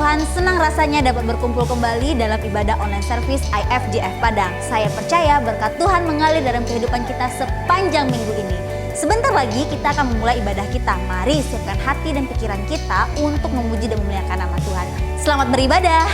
Tuhan, senang rasanya dapat berkumpul kembali dalam ibadah online service IFJF Padang. Saya percaya berkat Tuhan mengalir dalam kehidupan kita sepanjang minggu ini. Sebentar lagi kita akan memulai ibadah kita. Mari siapkan hati dan pikiran kita untuk memuji dan memuliakan nama Tuhan. Selamat beribadah.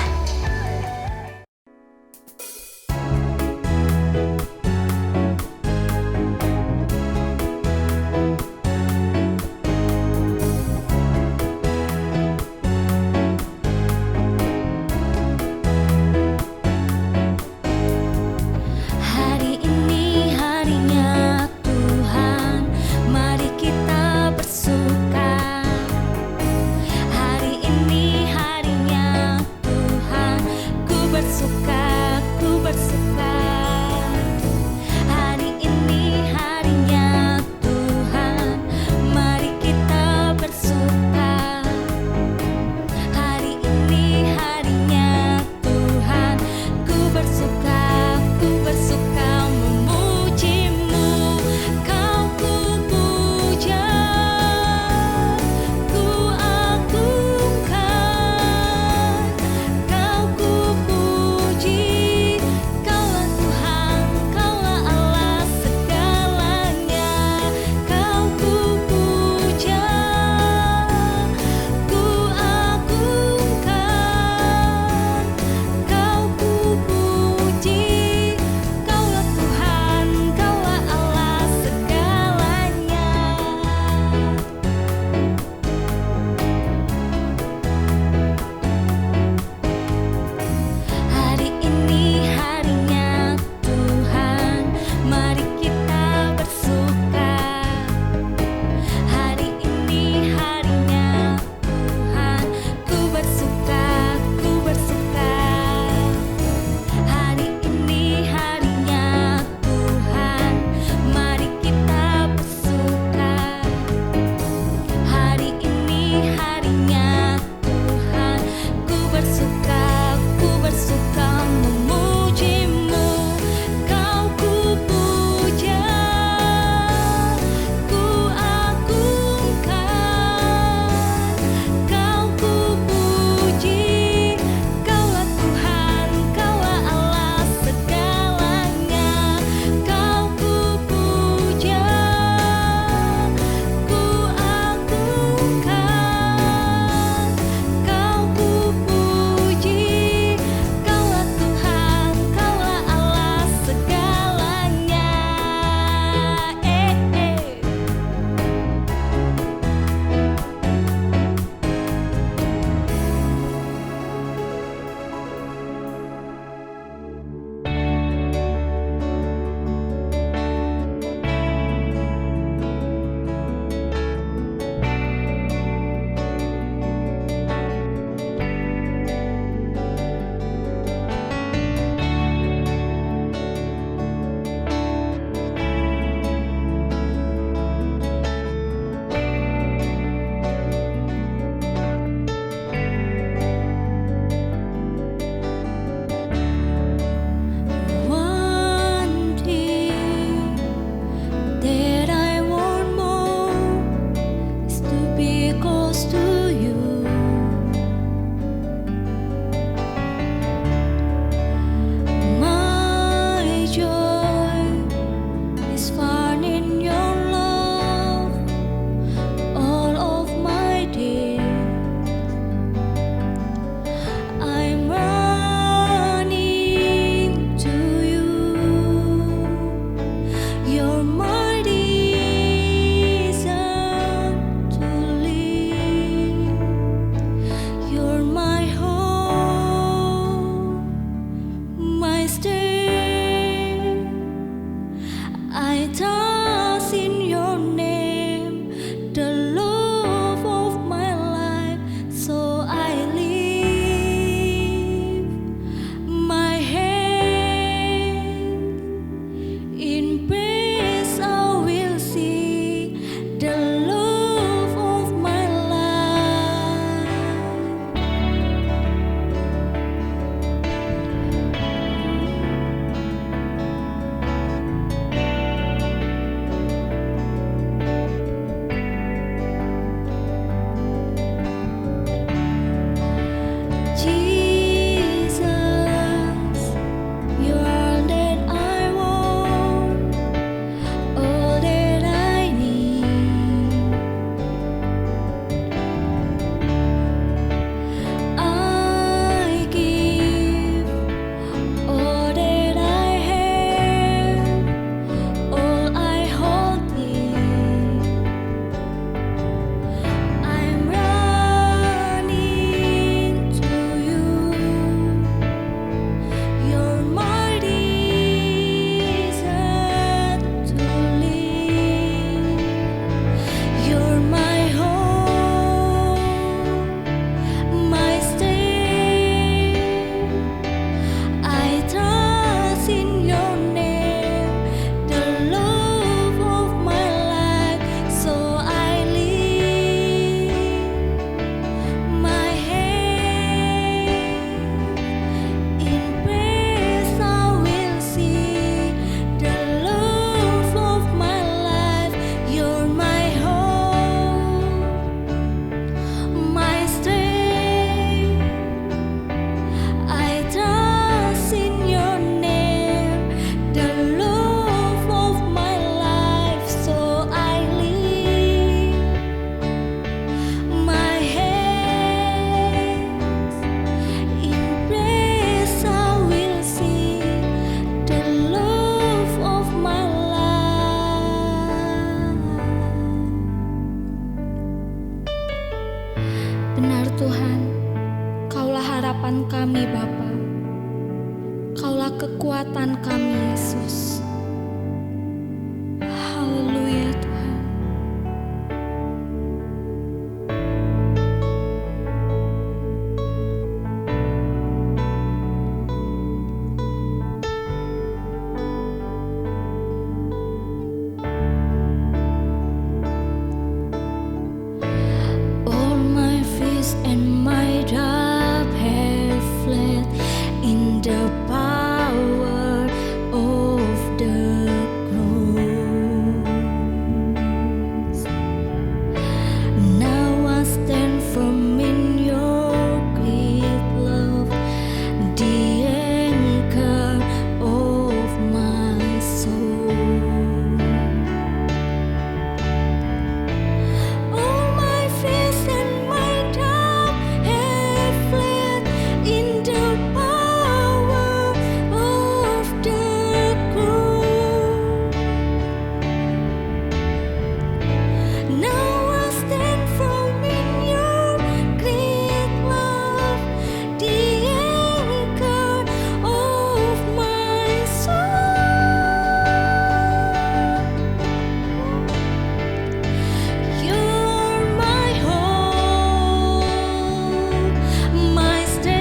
Hari ini harinya Tuhan. Benar Tuhan, Kaulah harapan kami Bapa. Kaulah kekuatan kami Yesus. Haleluya Tuhan. All my fears and my doubt have fled in the power of the cross. Now I stand firm in your great love, the anchor of my soul. All my fears and my doubt have fled in the power of the cross. Now I stand firm in your great love, the anchor of my soul. You're my hope, my stay.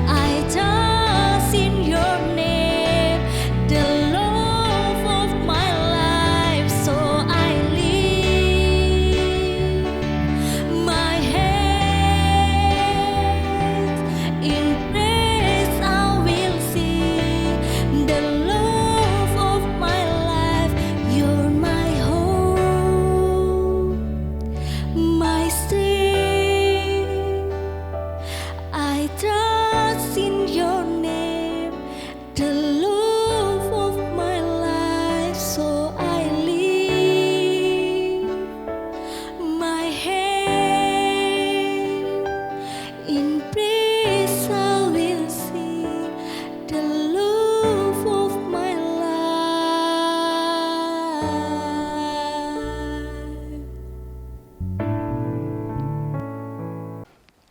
I trust in your name, the love of my life. So I lift my hands in praise. I will sing the love of my life. You're my hope, my strength. I trust in your name, the love of my life. So I lift my hand in praise. I will sing the love of my life.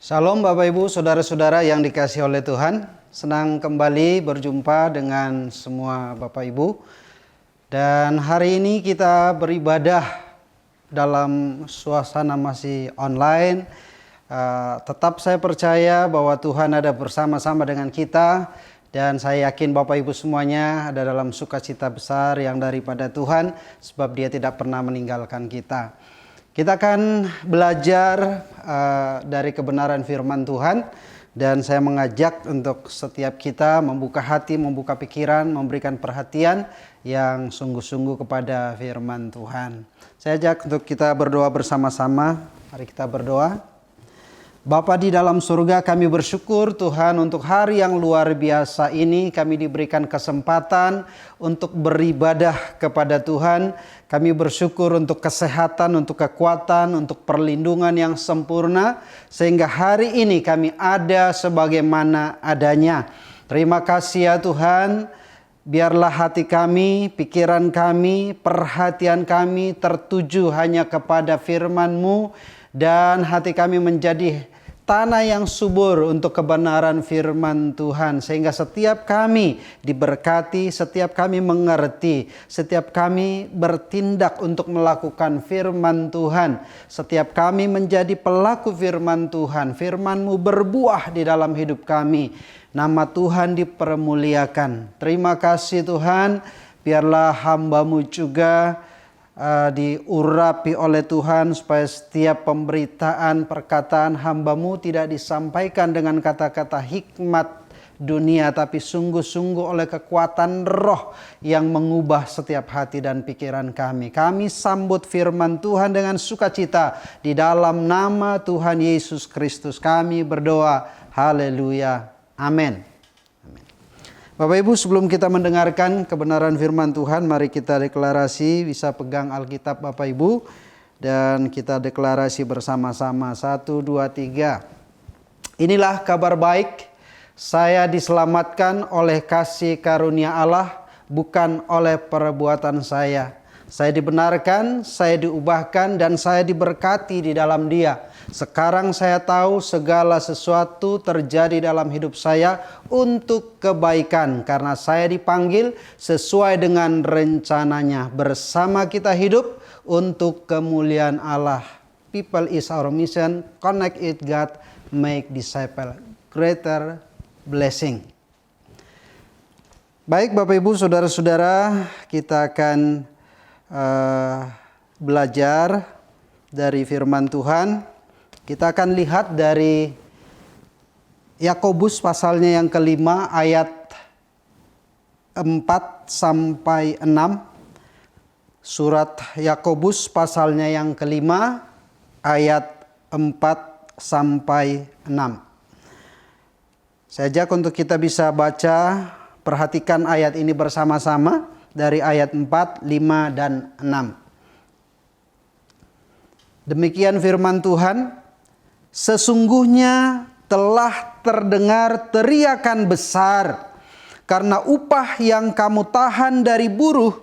Shalom Bapak Ibu, Saudara-saudara yang dikasihi oleh Tuhan. Senang kembali berjumpa dengan semua Bapak Ibu. Dan hari ini kita beribadah dalam suasana masih online. Tetap saya percaya bahwa Tuhan ada bersama-sama dengan kita. Dan saya yakin Bapak Ibu semuanya ada dalam sukacita besar yang daripada Tuhan. Sebab Dia tidak pernah meninggalkan kita. Kita akan belajar dari kebenaran firman Tuhan. Dan saya mengajak untuk setiap kita membuka hati, membuka pikiran, memberikan perhatian yang sungguh-sungguh kepada firman Tuhan. Saya ajak untuk kita berdoa bersama-sama. Mari kita berdoa. Bapa di dalam surga, kami bersyukur Tuhan untuk hari yang luar biasa ini. Kami diberikan kesempatan untuk beribadah kepada Tuhan. Kami bersyukur untuk kesehatan, untuk kekuatan, untuk perlindungan yang sempurna. Sehingga hari ini kami ada sebagaimana adanya. Terima kasih ya Tuhan. Biarlah hati kami, pikiran kami, perhatian kami tertuju hanya kepada firman-Mu. Dan hati kami menjadi tanah yang subur untuk kebenaran firman Tuhan. Sehingga setiap kami diberkati, setiap kami mengerti, setiap kami bertindak untuk melakukan firman Tuhan. Setiap kami menjadi pelaku firman Tuhan. Firman-Mu berbuah di dalam hidup kami. Nama Tuhan dipermuliakan. Terima kasih Tuhan. Biarlah hamba-Mu juga diurapi oleh Tuhan supaya setiap pemberitaan perkataan hamba-Mu tidak disampaikan dengan kata-kata hikmat dunia, tapi sungguh-sungguh oleh kekuatan roh yang mengubah setiap hati dan pikiran kami. Kami sambut firman Tuhan dengan sukacita di dalam nama Tuhan Yesus Kristus. Kami berdoa, haleluya, amin. Bapak Ibu, sebelum kita mendengarkan kebenaran firman Tuhan, mari kita deklarasi. Bisa pegang Alkitab Bapak Ibu, dan kita deklarasi bersama-sama. 1, 2, 3. Inilah kabar baik, saya diselamatkan oleh kasih karunia Allah, bukan oleh perbuatan saya. Saya dibenarkan, saya diubahkan, dan saya diberkati di dalam Dia. Sekarang saya tahu segala sesuatu terjadi dalam hidup saya untuk kebaikan. Karena saya dipanggil sesuai dengan rencananya. Bersama kita hidup untuk kemuliaan Allah. People is our mission. Connect with God. Make disciple. Greater blessing. Baik Bapak Ibu Saudara-saudara, kita akan belajar dari firman Tuhan. Kita akan lihat dari Yakobus pasalnya yang kelima ayat 4 sampai 6. Surat Yakobus pasalnya yang kelima ayat 4 sampai 6. Saya ajak untuk kita bisa baca, perhatikan ayat ini bersama-sama dari ayat 4, 5, dan 6. Demikian firman Tuhan, sesungguhnya telah terdengar teriakan besar karena upah yang kamu tahan dari buruh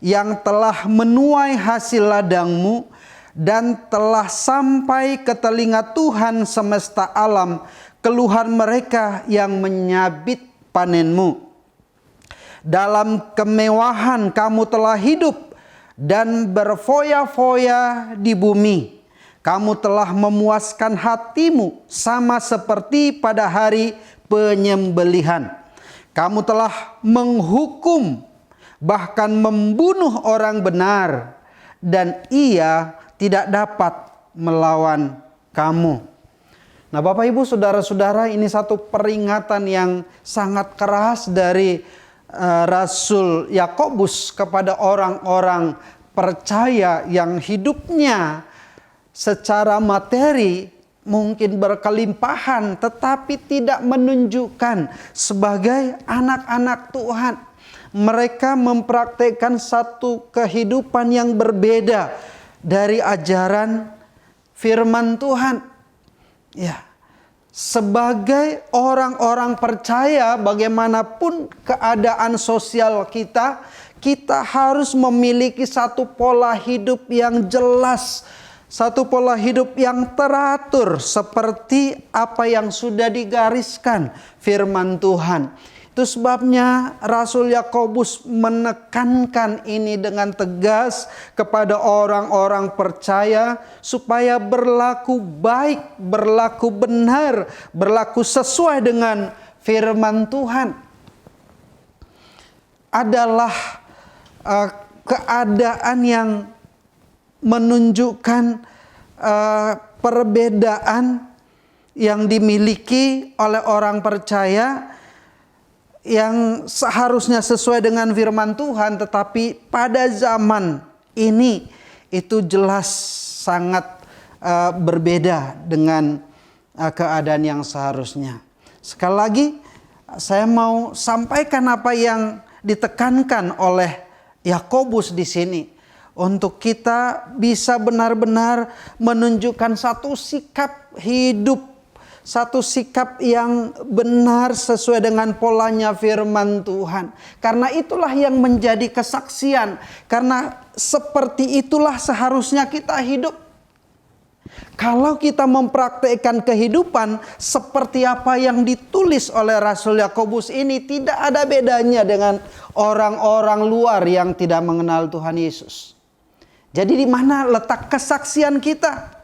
yang telah menuai hasil ladangmu dan telah sampai ke telinga Tuhan semesta alam keluhan mereka yang menyabit panenmu. Dalam kemewahan kamu telah hidup dan berfoya-foya di bumi. Kamu telah memuaskan hatimu sama seperti pada hari penyembelihan. Kamu telah menghukum, bahkan membunuh orang benar, dan ia tidak dapat melawan kamu. Nah Bapak Ibu Saudara-saudara, ini satu peringatan yang sangat keras dari Rasul Yakobus kepada orang-orang percaya yang hidupnya secara materi mungkin berkelimpahan tetapi tidak menunjukkan sebagai anak-anak Tuhan. Mereka mempraktekkan satu kehidupan yang berbeda dari ajaran firman Tuhan. Ya. Sebagai orang-orang percaya, bagaimanapun keadaan sosial kita, kita harus memiliki satu pola hidup yang jelas, satu pola hidup yang teratur seperti apa yang sudah digariskan firman Tuhan. Itu sebabnya Rasul Yakobus menekankan ini dengan tegas kepada orang-orang percaya supaya berlaku baik, berlaku benar, berlaku sesuai dengan firman Tuhan. Adalah keadaan yang menunjukkan perbedaan yang dimiliki oleh orang percaya yang seharusnya sesuai dengan firman Tuhan, tetapi pada zaman ini itu jelas sangat berbeda dengan keadaan yang seharusnya. Sekali lagi saya mau sampaikan apa yang ditekankan oleh Yakobus di sini untuk kita bisa benar-benar menunjukkan satu sikap hidup, satu sikap yang benar sesuai dengan polanya firman Tuhan. Karena itulah yang menjadi kesaksian. Karena seperti itulah seharusnya kita hidup. Kalau kita mempraktikkan kehidupan seperti apa yang ditulis oleh Rasul Yakobus ini, tidak ada bedanya dengan orang-orang luar yang tidak mengenal Tuhan Yesus. Jadi di mana letak kesaksian kita?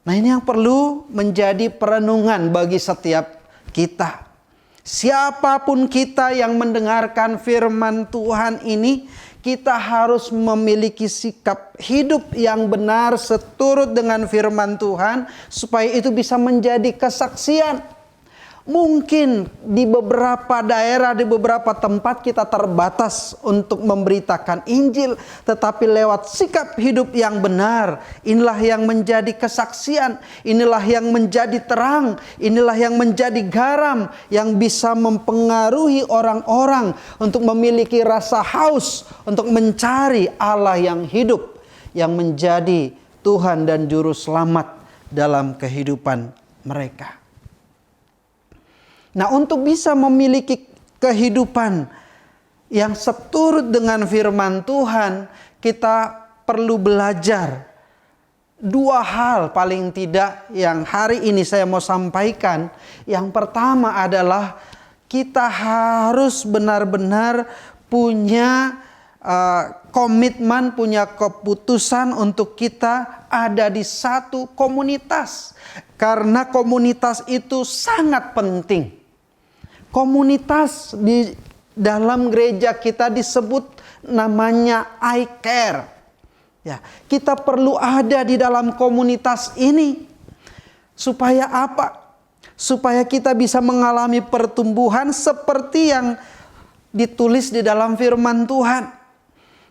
Nah ini yang perlu menjadi perenungan bagi setiap kita. Siapapun kita yang mendengarkan firman Tuhan ini, kita harus memiliki sikap hidup yang benar seturut dengan firman Tuhan supaya itu bisa menjadi kesaksian. Mungkin di beberapa daerah, di beberapa tempat kita terbatas untuk memberitakan Injil, tetapi lewat sikap hidup yang benar, inilah yang menjadi kesaksian, inilah yang menjadi terang, inilah yang menjadi garam yang bisa mempengaruhi orang-orang untuk memiliki rasa haus untuk mencari Allah yang hidup, yang menjadi Tuhan dan Juru Selamat dalam kehidupan mereka. Nah, untuk bisa memiliki kehidupan yang seturut dengan firman Tuhan, kita perlu belajar 2 hal paling tidak yang hari ini saya mau sampaikan. Yang pertama adalah kita harus benar-benar punya komitmen, punya keputusan untuk kita ada di satu komunitas. Karena komunitas itu sangat penting. Komunitas di dalam gereja kita disebut namanya I Care. Ya, kita perlu ada di dalam komunitas ini. Supaya apa? Supaya kita bisa mengalami pertumbuhan seperti yang ditulis di dalam firman Tuhan.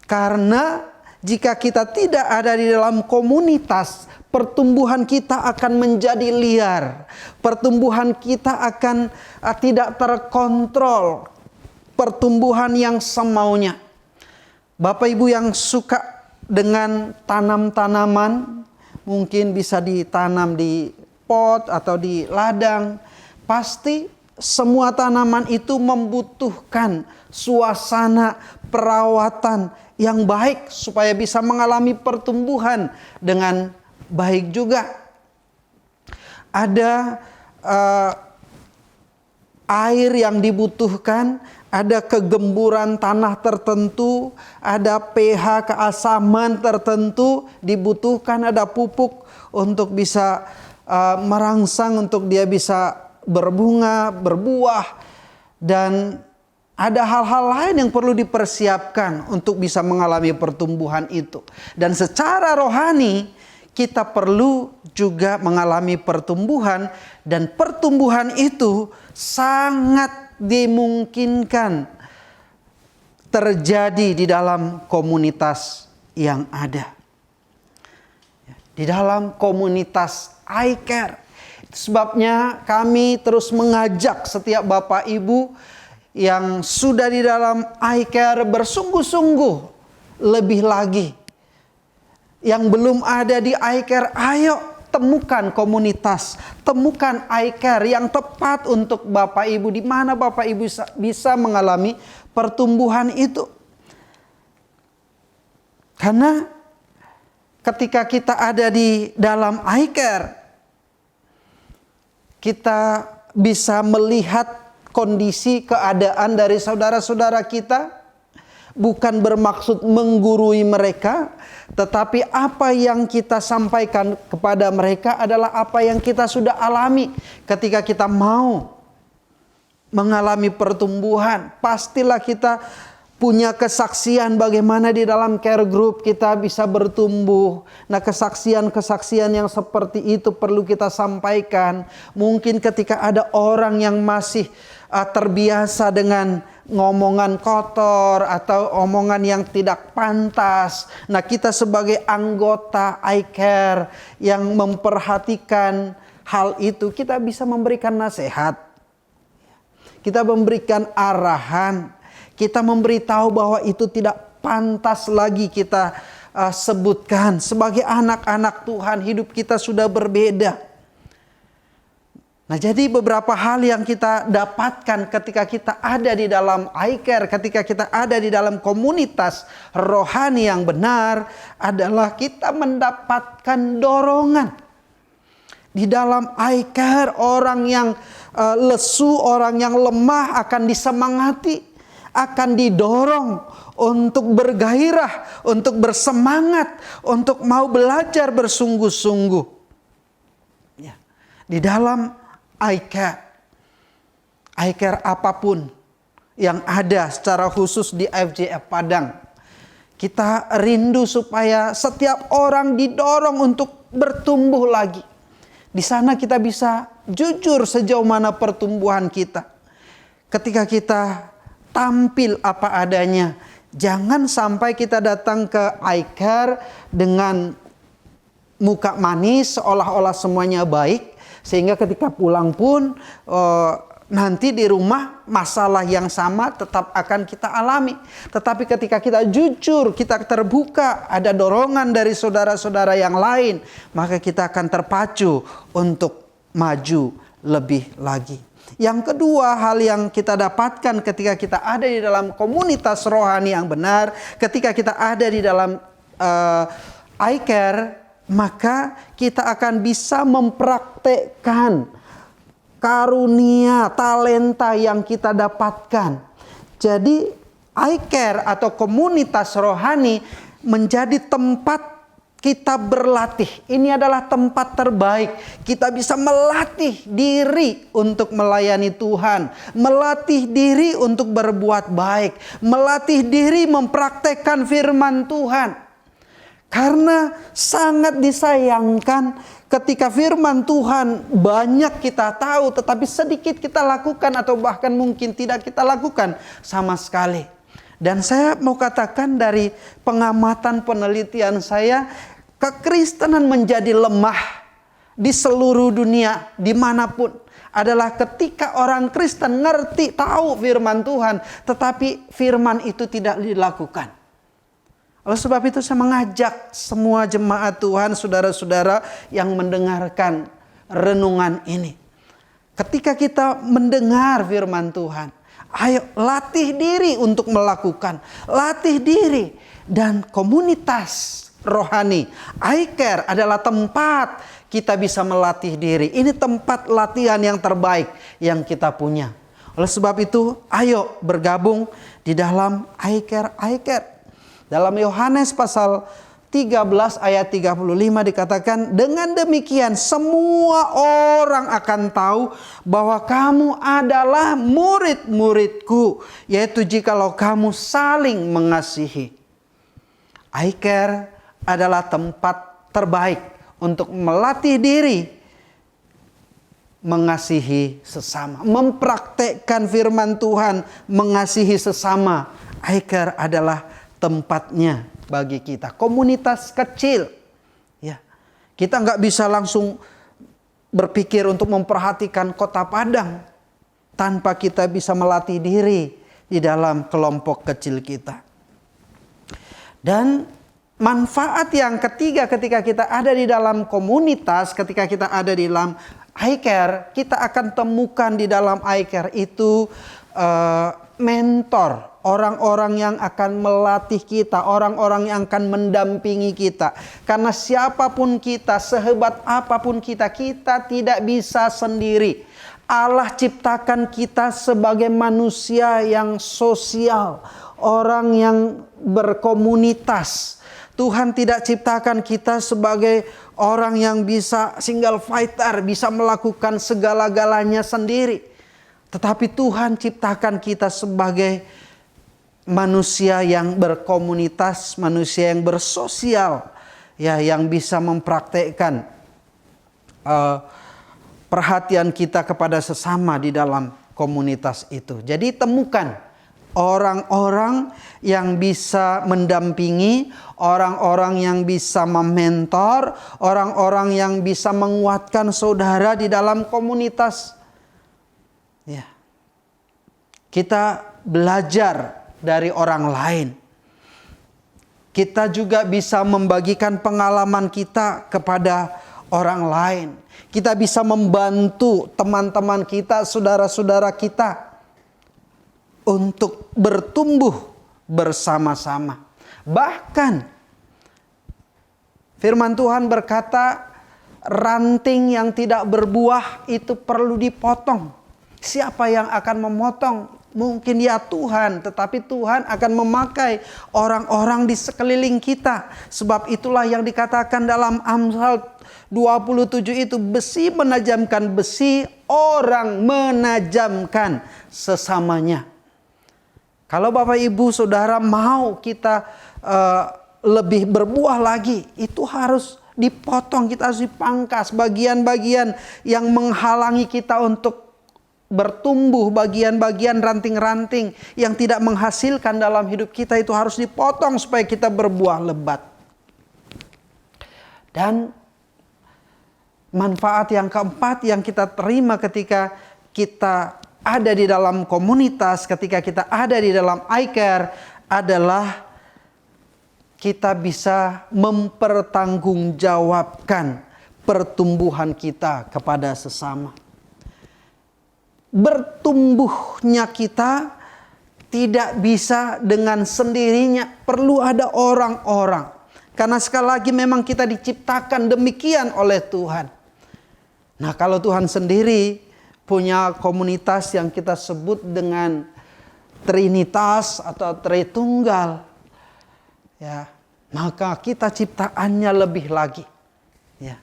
Karena jika kita tidak ada di dalam komunitas, pertumbuhan kita akan menjadi liar. Pertumbuhan kita akan tidak terkontrol. Pertumbuhan yang semaunya. Bapak Ibu yang suka dengan tanam-tanaman, mungkin bisa ditanam di pot atau di ladang. Pasti semua tanaman itu membutuhkan suasana perawatan yang baik supaya bisa mengalami pertumbuhan dengan baik juga. Ada air yang dibutuhkan, ada kegemburan tanah tertentu, ada pH keasaman tertentu dibutuhkan, ada pupuk untuk bisa merangsang, untuk dia bisa berbunga, berbuah, dan ada hal-hal lain yang perlu dipersiapkan untuk bisa mengalami pertumbuhan itu. Dan secara rohani kita perlu juga mengalami pertumbuhan, dan pertumbuhan itu sangat dimungkinkan terjadi di dalam komunitas yang ada. Di dalam komunitas I Care. Sebabnya kami terus mengajak setiap Bapak Ibu yang sudah di dalam I Care bersungguh-sungguh lebih lagi. Yang belum ada di I Care, ayo temukan komunitas, temukan I Care yang tepat untuk Bapak Ibu, di mana Bapak Ibu bisa mengalami pertumbuhan itu. Karena ketika kita ada di dalam I Care, kita bisa melihat kondisi keadaan dari saudara-saudara kita. Bukan bermaksud menggurui mereka, tetapi apa yang kita sampaikan kepada mereka adalah apa yang kita sudah alami. Ketika kita mau mengalami pertumbuhan, pastilah kita punya kesaksian bagaimana di dalam care group kita bisa bertumbuh. Nah, kesaksian-kesaksian yang seperti itu perlu kita sampaikan. Mungkin ketika ada orang yang masih terbiasa dengan ngomongan kotor atau omongan yang tidak pantas. Nah, kita sebagai anggota I Care yang memperhatikan hal itu, kita bisa memberikan nasihat. Kita memberikan arahan. Kita memberitahu bahwa itu tidak pantas lagi kita sebutkan. Sebagai anak-anak Tuhan, hidup kita sudah berbeda. Nah, jadi beberapa hal yang kita dapatkan ketika kita ada di dalam I Care, ketika kita ada di dalam komunitas rohani yang benar, adalah kita mendapatkan dorongan. Di dalam I Care, orang yang lesu, orang yang lemah akan disemangati, akan didorong untuk bergairah, untuk bersemangat, untuk mau belajar bersungguh-sungguh. Ya. Di dalam I Care apapun yang ada secara khusus di FJF Padang. Kita rindu supaya setiap orang didorong untuk bertumbuh lagi. Di sana kita bisa jujur sejauh mana pertumbuhan kita. Ketika kita tampil apa adanya. Jangan sampai kita datang ke I Care dengan muka manis seolah-olah semuanya baik. Sehingga ketika pulang pun nanti di rumah masalah yang sama tetap akan kita alami. Tetapi ketika kita jujur, kita terbuka, ada dorongan dari saudara-saudara yang lain, maka kita akan terpacu untuk maju lebih lagi. Yang kedua, hal yang kita dapatkan ketika kita ada di dalam komunitas rohani yang benar, ketika kita ada di dalam iCare, maka kita akan bisa mempraktekkan karunia, talenta yang kita dapatkan. Jadi iCare atau komunitas rohani menjadi tempat kita berlatih. Ini adalah tempat terbaik. Kita bisa melatih diri untuk melayani Tuhan. Melatih diri untuk berbuat baik. Melatih diri mempraktekkan firman Tuhan. Karena sangat disayangkan ketika firman Tuhan banyak kita tahu tetapi sedikit kita lakukan atau bahkan mungkin tidak kita lakukan sama sekali. Dan saya mau katakan dari pengamatan penelitian saya, kekristenan menjadi lemah di seluruh dunia, dimanapun. Adalah ketika orang Kristen ngerti, tahu firman Tuhan, tetapi firman itu tidak dilakukan. Oleh sebab itu saya mengajak semua jemaat Tuhan, saudara-saudara yang mendengarkan renungan ini. Ketika kita mendengar firman Tuhan, ayo latih diri untuk melakukan. Latih diri. Dan komunitas rohani iCare adalah tempat kita bisa melatih diri. Ini tempat latihan yang terbaik yang kita punya. Oleh sebab itu, ayo bergabung di dalam iCare. Dalam Yohanes pasal 13 ayat 35 dikatakan, dengan demikian semua orang akan tahu bahwa kamu adalah murid-muridku, yaitu jikalau kamu saling mengasihi. iCare adalah tempat terbaik untuk melatih diri mengasihi sesama, mempraktekkan firman Tuhan, mengasihi sesama. iCare adalah tempatnya bagi kita. Komunitas kecil, ya, kita nggak bisa langsung berpikir untuk memperhatikan Kota Padang tanpa kita bisa melatih diri di dalam kelompok kecil kita. Dan manfaat yang ketiga ketika kita ada di dalam komunitas, ketika kita ada di dalam iCare, kita akan temukan di dalam iCare itu mentor. Orang-orang yang akan melatih kita, orang-orang yang akan mendampingi kita. Karena siapapun kita, sehebat apapun kita, kita tidak bisa sendiri. Allah ciptakan kita sebagai manusia yang sosial, orang yang berkomunitas. Tuhan tidak ciptakan kita sebagai orang yang bisa single fighter, bisa melakukan segala-galanya sendiri. Tetapi Tuhan ciptakan kita sebagai manusia yang berkomunitas, manusia yang bersosial, ya, yang bisa mempraktekkan perhatian kita kepada sesama di dalam komunitas itu. Jadi temukan orang-orang yang bisa mendampingi, orang-orang yang bisa mementor, orang-orang yang bisa menguatkan saudara di dalam komunitas. Ya. Kita belajar dari orang lain. Kita juga bisa membagikan pengalaman kita kepada orang lain. Kita bisa membantu teman-teman kita, saudara-saudara kita untuk bertumbuh bersama-sama. Bahkan firman Tuhan berkata, ranting yang tidak berbuah itu perlu dipotong. Siapa yang akan memotong? Mungkin ya Tuhan, tetapi Tuhan akan memakai orang-orang di sekeliling kita. Sebab itulah yang dikatakan dalam Amsal 27 itu, besi menajamkan besi, orang menajamkan sesamanya. Kalau Bapak Ibu Saudara mau kita lebih berbuah lagi, itu harus dipotong, kita harus dipangkas bagian-bagian yang menghalangi kita untuk bertumbuh, bagian-bagian ranting-ranting yang tidak menghasilkan dalam hidup kita itu harus dipotong supaya kita berbuah lebat. Dan manfaat yang keempat yang kita terima ketika kita ada di dalam komunitas, ketika kita ada di dalam iCare adalah kita bisa mempertanggungjawabkan pertumbuhan kita kepada sesama. bertumbuhnya kita tidak bisa dengan sendirinya, perlu ada orang-orang. Karena sekali lagi memang kita diciptakan demikian oleh Tuhan. Nah, kalau Tuhan sendiri punya komunitas yang kita sebut dengan Trinitas atau Tritunggal, ya, maka kita ciptaannya lebih lagi. Ya.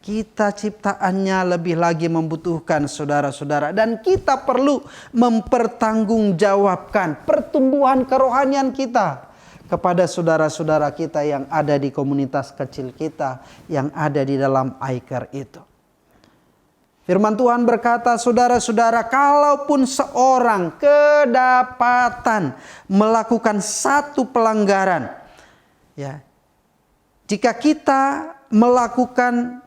Kita ciptaannya lebih lagi membutuhkan saudara-saudara. Dan kita perlu mempertanggungjawabkan pertumbuhan kerohanian kita kepada saudara-saudara kita yang ada di komunitas kecil kita, yang ada di dalam Aiker itu. Firman Tuhan berkata, saudara-saudara, kalaupun seorang kedapatan melakukan satu pelanggaran, ya, jika kita melakukan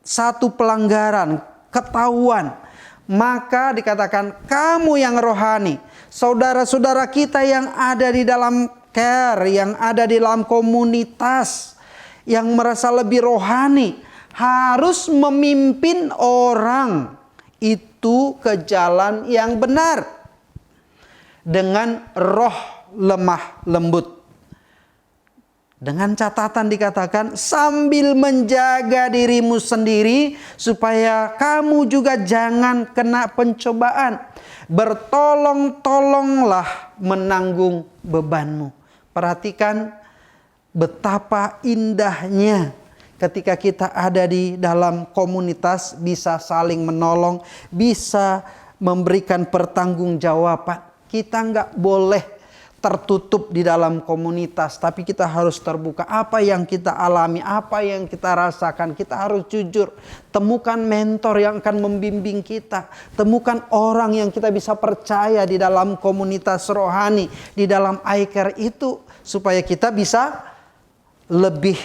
satu pelanggaran, ketahuan, maka dikatakan kamu yang rohani, saudara-saudara kita yang ada di dalam care, yang ada di dalam komunitas, yang merasa lebih rohani, harus memimpin orang itu ke jalan yang benar dengan roh lemah lembut. Dengan catatan dikatakan sambil menjaga dirimu sendiri supaya kamu juga jangan kena pencobaan. Bertolong-tolonglah menanggung bebanmu. Perhatikan betapa indahnya ketika kita ada di dalam komunitas, bisa saling menolong, bisa memberikan pertanggungjawaban. Kita nggak boleh tertutup di dalam komunitas, tapi kita harus terbuka. Apa yang kita alami, apa yang kita rasakan, kita harus jujur. Temukan mentor yang akan membimbing kita. Temukan orang yang kita bisa percaya di dalam komunitas rohani, di dalam Aiker itu, supaya kita bisa lebih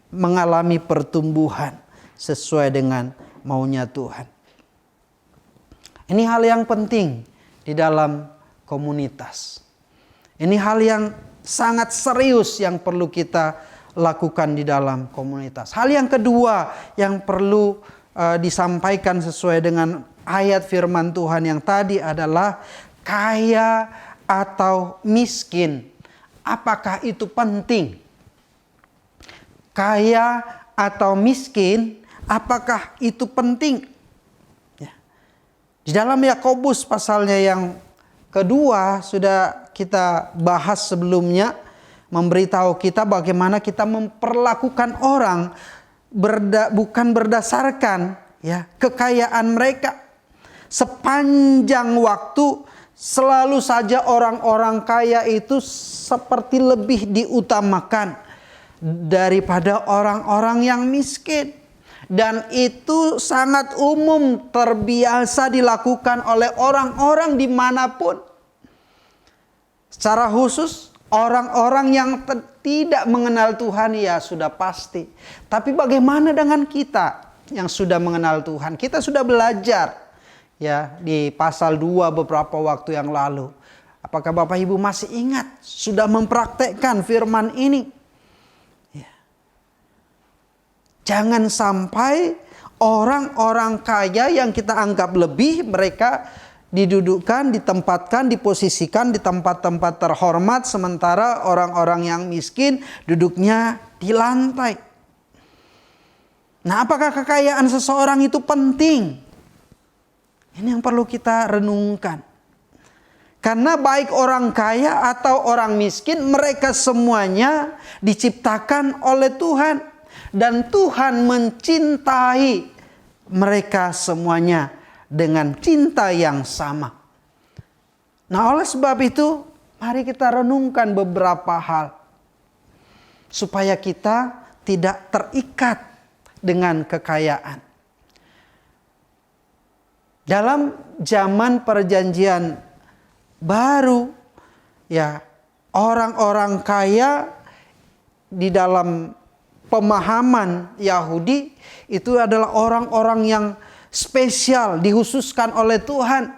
mengalami pertumbuhan sesuai dengan maunya Tuhan. Ini hal yang penting di dalam komunitas. Ini hal yang sangat serius yang perlu kita lakukan di dalam komunitas. Hal yang kedua yang perlu disampaikan sesuai dengan ayat firman Tuhan yang tadi adalah kaya atau miskin. Apakah itu penting? Kaya atau miskin, apakah itu penting? Ya. Di dalam Yakobus pasalnya yang kedua sudah kita bahas sebelumnya, memberitahu kita bagaimana kita memperlakukan orang bukan berdasarkan ya kekayaan mereka. Sepanjang waktu selalu saja orang-orang kaya itu seperti lebih diutamakan daripada orang-orang yang miskin. Dan itu sangat umum, terbiasa dilakukan oleh orang-orang dimanapun. Secara khusus orang-orang yang tidak mengenal Tuhan ya sudah pasti. Tapi bagaimana dengan kita yang sudah mengenal Tuhan? Kita sudah belajar ya di pasal 2 beberapa waktu yang lalu. Apakah Bapak Ibu masih ingat? Sudah mempraktekkan firman ini. Jangan sampai orang-orang kaya yang kita anggap lebih, mereka didudukkan, ditempatkan, diposisikan di tempat-tempat terhormat, sementara orang-orang yang miskin duduknya di lantai. Nah, apakah kekayaan seseorang itu penting? Ini yang perlu kita renungkan. Karena baik orang kaya atau orang miskin, mereka semuanya diciptakan oleh Tuhan. Dan Tuhan mencintai mereka semuanya dengan cinta yang sama. Nah, oleh sebab itu, mari kita renungkan beberapa hal. Supaya kita tidak terikat dengan kekayaan. Dalam zaman perjanjian baru, ya, orang-orang kaya di dalam pemahaman Yahudi itu adalah orang-orang yang spesial, dikhususkan oleh Tuhan.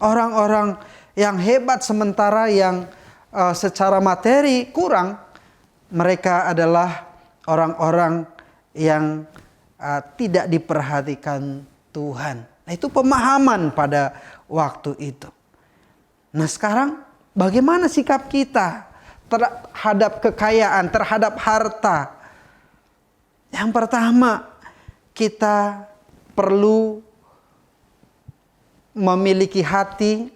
Orang-orang yang hebat, sementara yang secara materi kurang. Mereka adalah orang-orang yang tidak diperhatikan Tuhan. Nah, itu pemahaman pada waktu itu. Nah, sekarang bagaimana sikap kita terhadap kekayaan, terhadap harta? Yang pertama, kita perlu memiliki hati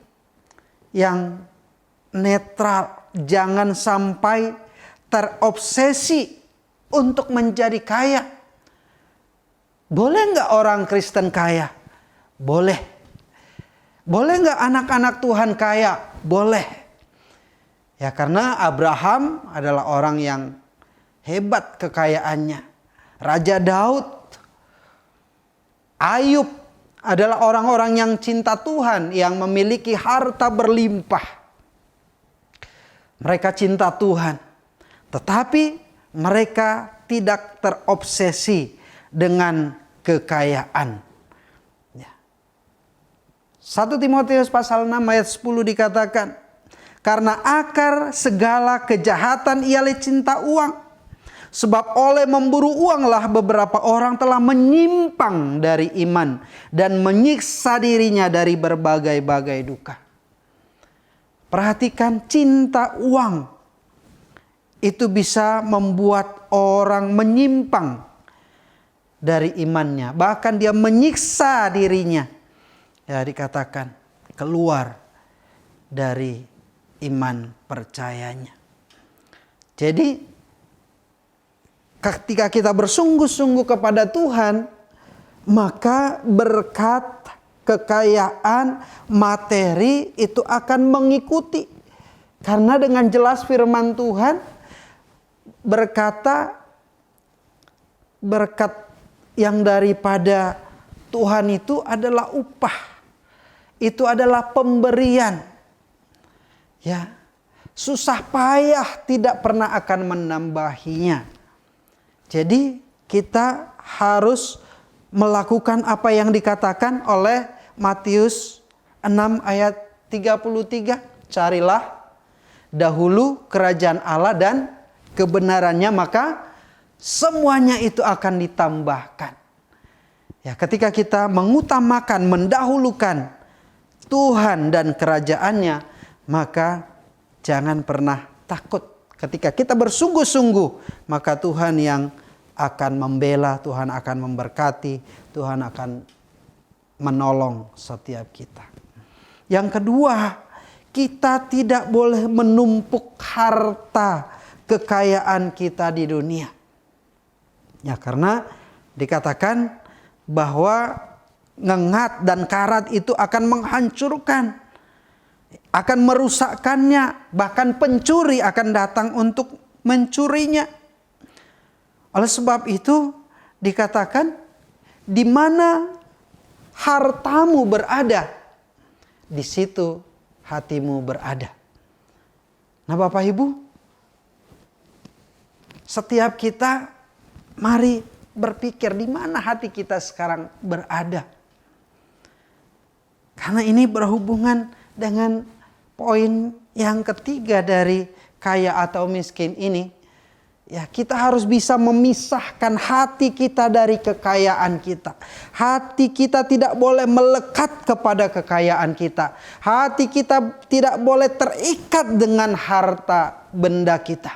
yang netral. Jangan sampai terobsesi untuk menjadi kaya. Boleh nggak orang Kristen kaya? Boleh. Boleh nggak anak-anak Tuhan kaya? Boleh. Ya, karena Abraham adalah orang yang hebat kekayaannya. Raja Daud, Ayub adalah orang-orang yang cinta Tuhan, yang memiliki harta berlimpah. Mereka cinta Tuhan, tetapi mereka tidak terobsesi dengan kekayaan. 1 Timotius pasal 6 ayat 10 dikatakan, karena akar segala kejahatan ialah cinta uang. Sebab oleh memburu uanglah beberapa orang telah menyimpang dari iman dan menyiksa dirinya dari berbagai-bagai duka. Perhatikan, cinta uang itu bisa membuat orang menyimpang dari imannya. Bahkan dia menyiksa dirinya. Ya, dikatakan keluar dari iman percayanya. Jadi ketika kita bersungguh-sungguh kepada Tuhan, maka berkat, kekayaan, materi itu akan mengikuti. Karena dengan jelas firman Tuhan berkata, berkat yang daripada Tuhan itu adalah upah. Itu adalah pemberian. Ya, susah payah tidak pernah akan menambahinya. Jadi kita harus melakukan apa yang dikatakan oleh Matius 6 ayat 33. Carilah dahulu kerajaan Allah dan kebenarannya, maka semuanya itu akan ditambahkan. Ya, ketika kita mengutamakan, mendahulukan Tuhan dan kerajaannya, maka jangan pernah takut. Ketika kita bersungguh-sungguh, maka Tuhan yang akan membela, Tuhan akan memberkati, Tuhan akan menolong setiap kita. Yang kedua, kita tidak boleh menumpuk harta kekayaan kita di dunia. Ya, karena dikatakan bahwa ngengat dan karat itu akan menghancurkan, akan merusakkannya, bahkan pencuri akan datang untuk mencurinya. Oleh sebab itu dikatakan, di mana hartamu berada, di situ hatimu berada. Nah, Bapak Ibu, setiap kita mari berpikir di mana hati kita sekarang berada. Karena ini berhubungan dengan poin yang ketiga dari kaya atau miskin ini. Ya, kita harus bisa memisahkan hati kita dari kekayaan kita. Hati kita tidak boleh melekat kepada kekayaan kita. Hati kita tidak boleh terikat dengan harta benda kita.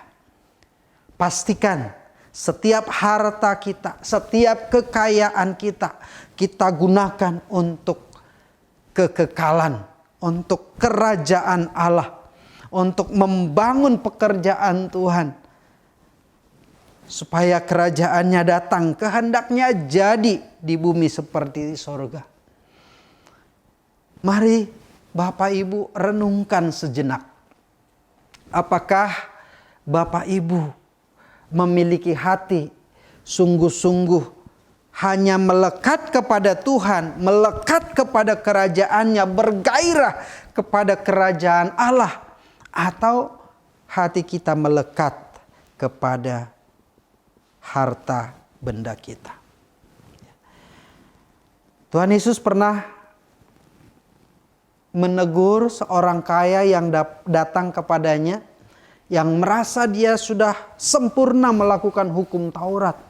Pastikan setiap harta kita, setiap kekayaan kita, kita gunakan untuk kekekalan, untuk kerajaan Allah, untuk membangun pekerjaan Tuhan, supaya kerajaannya datang, kehendaknya jadi di bumi seperti di sorga. Mari Bapak Ibu renungkan sejenak. Apakah Bapak Ibu memiliki hati sungguh-sungguh hanya melekat kepada Tuhan, melekat kepada kerajaannya, bergairah kepada kerajaan Allah, atau hati kita melekat kepada harta benda kita? Tuhan Yesus pernah menegur seorang kaya yang datang kepadanya, yang merasa dia sudah sempurna melakukan hukum Taurat.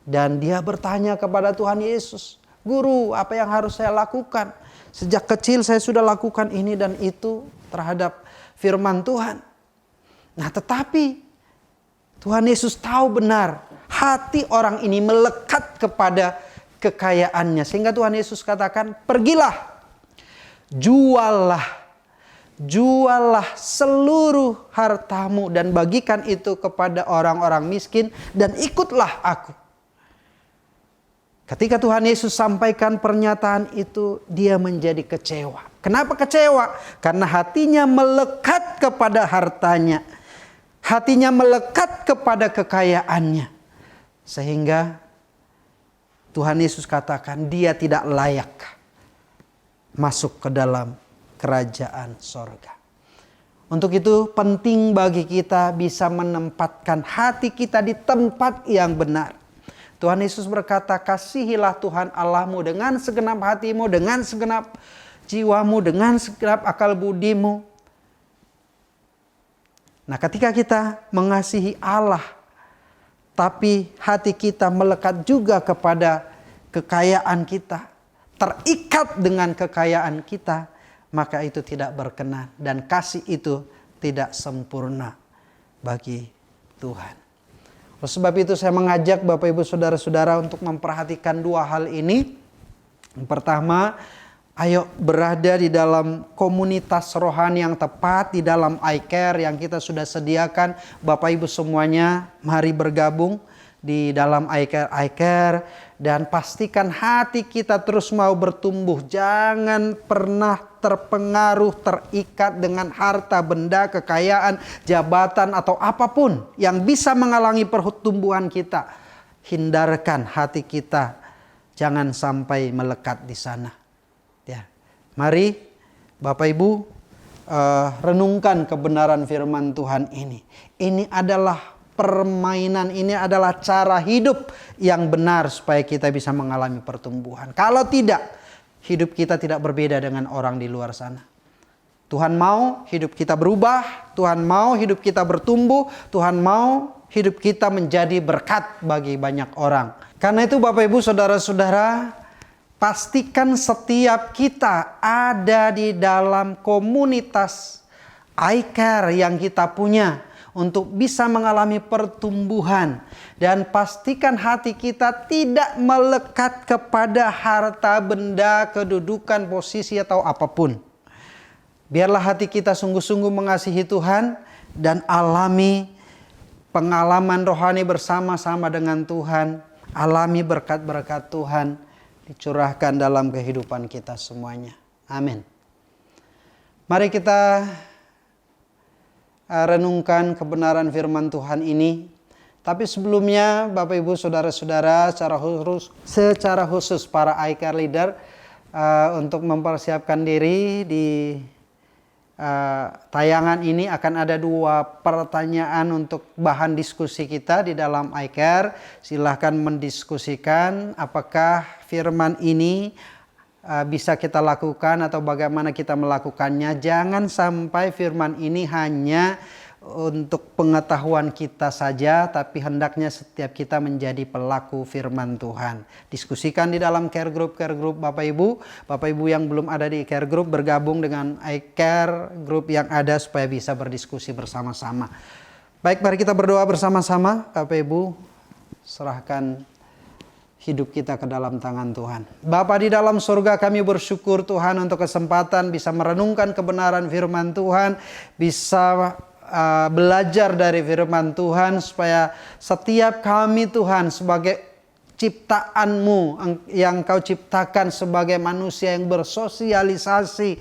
Dan dia bertanya kepada Tuhan Yesus, Guru, apa yang harus saya lakukan? Sejak kecil saya sudah lakukan ini dan itu terhadap firman Tuhan. Nah, tetapi Tuhan Yesus tahu benar hati orang ini melekat kepada kekayaannya. Sehingga Tuhan Yesus katakan, pergilah, juallah seluruh hartamu dan bagikan itu kepada orang-orang miskin dan ikutlah aku. Ketika Tuhan Yesus sampaikan pernyataan itu, dia menjadi kecewa. Kenapa kecewa? Karena hatinya melekat kepada hartanya. Hatinya melekat kepada kekayaannya. Sehingga Tuhan Yesus katakan dia tidak layak masuk ke dalam kerajaan sorga. Untuk itu penting bagi kita bisa menempatkan hati kita di tempat yang benar. Tuhan Yesus berkata, kasihilah Tuhan Allahmu dengan segenap hatimu, dengan segenap jiwamu, dengan segenap akal budimu. Nah, ketika kita mengasihi Allah, tapi hati kita melekat juga kepada kekayaan kita, terikat dengan kekayaan kita, maka itu tidak berkenan dan kasih itu tidak sempurna bagi Tuhan. Oleh sebab itu saya mengajak Bapak Ibu Saudara-saudara untuk memperhatikan dua hal ini. Yang pertama, ayo berada di dalam komunitas rohani yang tepat, di dalam iCare yang kita sudah sediakan. Bapak Ibu semuanya mari bergabung di dalam iCare dan pastikan hati kita terus mau bertumbuh. Jangan pernah terpengaruh, terikat dengan harta, benda, kekayaan, jabatan atau apapun yang bisa menghalangi pertumbuhan kita. Hindarkan hati kita, jangan sampai melekat di sana. Ya, mari Bapak Ibu renungkan kebenaran firman Tuhan ini. Ini adalah permainan, ini adalah cara hidup yang benar supaya kita bisa mengalami pertumbuhan. Kalau tidak, hidup kita tidak berbeda dengan orang di luar sana. Tuhan mau hidup kita berubah, Tuhan mau hidup kita bertumbuh, Tuhan mau hidup kita menjadi berkat bagi banyak orang. Karena itu Bapak Ibu Saudara-saudara, pastikan setiap kita ada di dalam komunitas iCare yang kita punya untuk bisa mengalami pertumbuhan. Dan pastikan hati kita tidak melekat kepada harta, benda, kedudukan, posisi atau apapun. Biarlah hati kita sungguh-sungguh mengasihi Tuhan dan alami pengalaman rohani bersama-sama dengan Tuhan. Alami berkat-berkat Tuhan dicurahkan dalam kehidupan kita semuanya. Amin. Mari kita renungkan kebenaran firman Tuhan ini. Tapi sebelumnya Bapak Ibu Saudara-saudara secara khusus para iCare leader untuk mempersiapkan diri di tayangan ini akan ada dua pertanyaan untuk bahan diskusi kita di dalam iCare. Silahkan mendiskusikan apakah firman ini bisa kita lakukan atau bagaimana kita melakukannya. Jangan sampai firman ini hanya untuk pengetahuan kita saja, tapi hendaknya setiap kita menjadi pelaku firman Tuhan. Diskusikan di dalam care group Bapak Ibu. Bapak Ibu yang belum ada di care group, bergabung dengan iCare group yang ada supaya bisa berdiskusi bersama-sama. Baik, mari kita berdoa bersama-sama. Bapak Ibu, serahkan hidup kita ke dalam tangan Tuhan. Bapa di dalam surga, kami bersyukur Tuhan untuk kesempatan bisa merenungkan kebenaran firman Tuhan, bisa belajar dari firman Tuhan supaya setiap kami Tuhan sebagai ciptaan-Mu yang Kau ciptakan sebagai manusia yang bersosialisasi.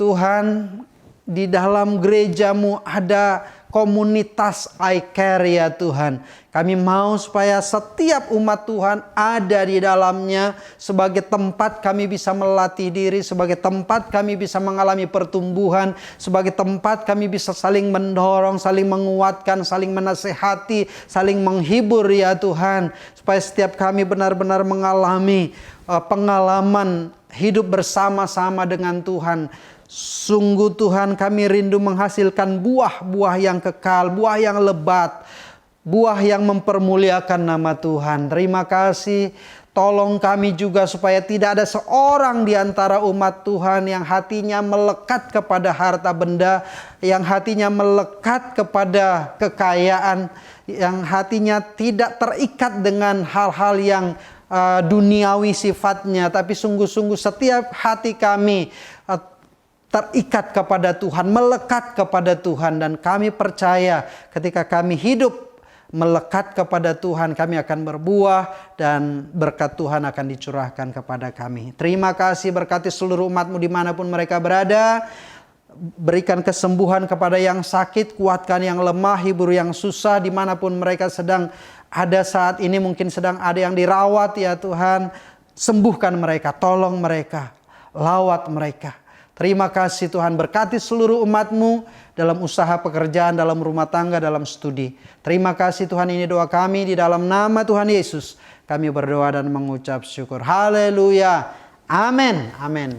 Tuhan, di dalam gereja-Mu ada komunitas iCare ya Tuhan. Kami mau supaya setiap umat Tuhan ada di dalamnya sebagai tempat kami bisa melatih diri, sebagai tempat kami bisa mengalami pertumbuhan, sebagai tempat kami bisa saling mendorong, saling menguatkan, saling menasehati, saling menghibur ya Tuhan. Supaya setiap kami benar-benar mengalami pengalaman hidup bersama-sama dengan Tuhan. Sungguh Tuhan, kami rindu menghasilkan buah-buah yang kekal, buah yang lebat, buah yang mempermuliakan nama Tuhan. Terima kasih Tolong kami juga supaya tidak ada seorang di antara umat Tuhan yang hatinya melekat kepada harta benda, yang hatinya melekat kepada kekayaan, yang hatinya tidak terikat dengan hal-hal yang duniawi sifatnya. Tapi sungguh-sungguh setiap hati kami terikat kepada Tuhan, melekat kepada Tuhan. Dan kami percaya ketika kami hidup melekat kepada Tuhan, kami akan berbuah dan berkat Tuhan akan dicurahkan kepada kami. Terima kasih, berkati seluruh umat-Mu dimanapun mereka berada. Berikan kesembuhan kepada yang sakit, kuatkan yang lemah, hibur yang susah dimanapun mereka sedang ada saat ini. Mungkin sedang ada yang dirawat ya Tuhan. Sembuhkan mereka, tolong mereka, lawat mereka. Terima kasih Tuhan, berkati seluruh umat-Mu dalam usaha pekerjaan, dalam rumah tangga, dalam studi. Terima kasih Tuhan, ini doa kami di dalam nama Tuhan Yesus. Kami berdoa dan mengucap syukur. Haleluya. Amin. Amin.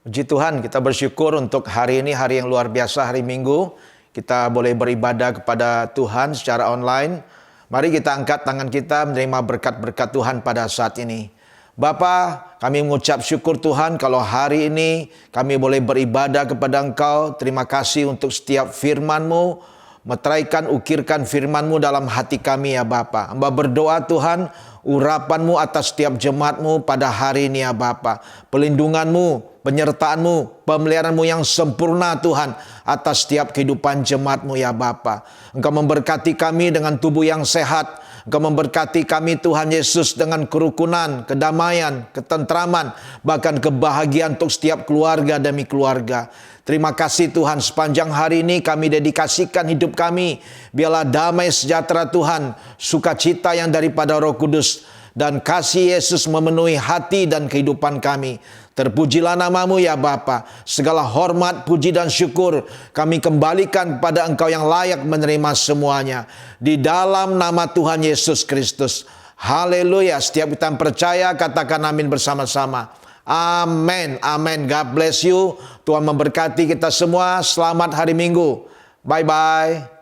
Puji Tuhan, kita bersyukur untuk hari ini, hari yang luar biasa, hari Minggu. Kita boleh beribadah kepada Tuhan secara online. Mari kita angkat tangan kita menerima berkat-berkat Tuhan pada saat ini. Bapa, kami mengucap syukur Tuhan kalau hari ini kami boleh beribadah kepada Engkau. Terima kasih untuk setiap firman-Mu. Meteraikan, ukirkan firman-Mu dalam hati kami ya Bapa. Hamba berdoa Tuhan, urapan-Mu atas setiap jemaat-Mu pada hari ini ya Bapa. Pelindungan-Mu, penyertaan-Mu, pemeliharaan-Mu yang sempurna Tuhan atas setiap kehidupan jemaat-Mu ya Bapa. Engkau memberkati kami dengan tubuh yang sehat. Engkau memberkati kami Tuhan Yesus dengan kerukunan, kedamaian, ketentraman, bahkan kebahagiaan untuk setiap keluarga demi keluarga. Terima kasih Tuhan, sepanjang hari ini kami dedikasikan hidup kami. Biarlah damai sejahtera Tuhan, sukacita yang daripada Roh Kudus, dan kasih Yesus memenuhi hati dan kehidupan kami. Terpujilah nama-Mu ya Bapa. Segala hormat, puji dan syukur kami kembalikan kepada Engkau yang layak menerima semuanya. Di dalam nama Tuhan Yesus Kristus. Haleluya. Setiap kita yang percaya katakan amin bersama-sama. Amin. Amin. God bless you. Tuhan memberkati kita semua. Selamat hari Minggu. Bye-bye.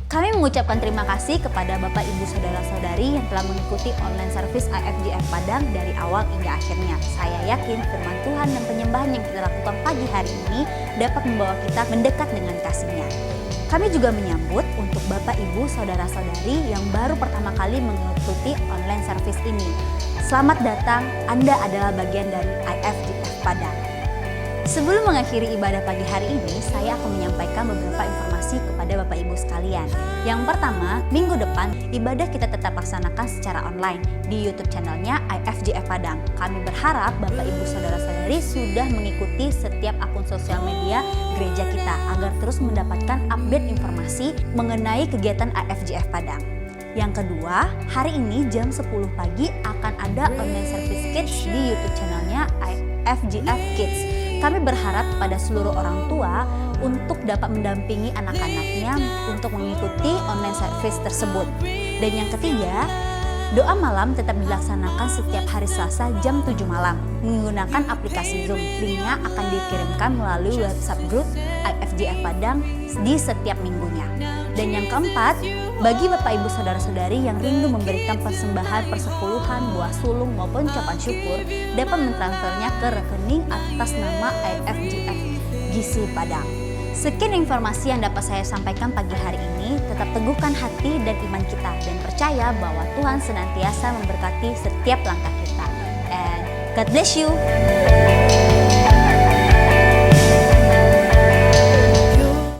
Kami mengucapkan terima kasih kepada Bapak Ibu Saudara-saudari yang telah mengikuti online service IFGF Padang dari awal hingga akhirnya. Saya yakin firman Tuhan dan penyembahan yang kita lakukan pagi hari ini dapat membawa kita mendekat dengan kasih-Nya. Kami juga menyambut untuk Bapak Ibu Saudara-saudari yang baru pertama kali mengikuti online service ini. Selamat datang, Anda adalah bagian dari IFGF Padang. Sebelum mengakhiri ibadah pagi hari ini, saya akan menyampaikan beberapa informasi kepada Bapak Ibu sekalian. Yang pertama, minggu depan ibadah kita tetap laksanakan secara online di YouTube channelnya IFGF Padang. Kami berharap Bapak Ibu Saudara-saudari sudah mengikuti setiap akun sosial media gereja kita agar terus mendapatkan update informasi mengenai kegiatan IFGF Padang. Yang kedua, hari ini jam 10 pagi akan ada online service kids di YouTube channelnya IFGF Kids. Kami berharap kepada seluruh orang tua untuk dapat mendampingi anak-anaknya untuk mengikuti online service tersebut. Dan yang ketiga, doa malam tetap dilaksanakan setiap hari Selasa jam 7 malam menggunakan aplikasi Zoom. Linknya akan dikirimkan melalui WhatsApp group IFGF Padang di setiap minggunya. Dan yang keempat, bagi Bapak Ibu Saudara-saudari yang rindu memberikan persembahan persepuluhan, buah sulung maupun ucapan syukur dapat mentransfernya ke rekening atas nama IFGF GC Padang. Sekian informasi yang dapat saya sampaikan pagi hari ini. Tetap teguhkan hati dan iman kita dan percaya bahwa Tuhan senantiasa memberkati setiap langkah kita. And God bless you.